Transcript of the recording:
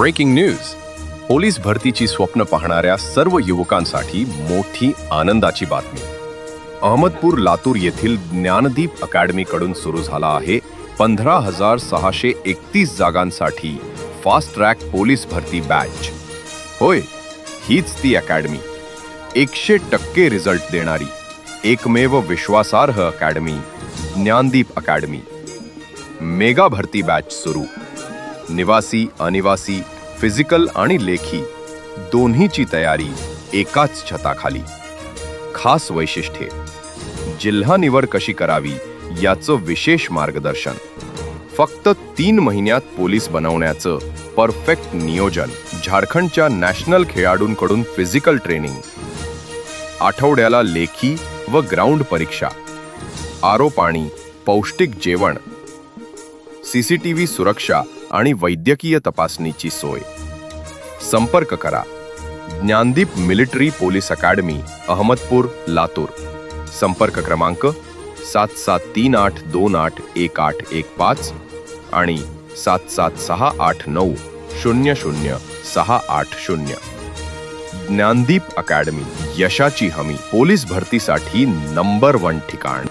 Breaking news. Police भरतीची स्वप्न पाहणाऱ्या सर्व युवकांसाठी मोठी आनंदाची बातमी. अहमदपूर लातूर येथील ज्ञानदीप अकॅडमीकडून सुरू झाला आहे 15,631 जागांसाठी फास्ट ट्रॅक पोलीस भरती बॅच. होय, हीच ती अकॅडमी. 100% रिझल्ट देणारी एकमेव विश्वासार्ह अकॅडमी ज्ञानदीप अकॅडमी. मेगा भरती बॅच सुरू. निवासी अनिवासी फिजिकल आणि लेखी दोन्हीची तयारी एकाच छताखाली. खास वैशिष्ट्ये: जिल्हा निवड कशी करावी याचं विशेष मार्गदर्शन. फक्त 3 महिन्यात पोलीस बनवण्याचं परफेक्ट नियोजन. झारखंडच्या नॅशनल खेळाडूंकडून फिजिकल ट्रेनिंग. आठवड्याला लेखी व ग्राउंड परीक्षा. आरो पाणी, पौष्टिक जेवण, CCTV सुरक्षा आणि वैद्यकीय तपासणीची सोय. संपर्क करा. Gyandeep military police academy, Ahmedpur, Latur. संपर्क क्रमांक 7738281815 आणि 7768900680. ज्ञानदीप अकॅडमी, यशाची हमी. पोलीस भरतीसाठी नंबर 1 ठिकाण.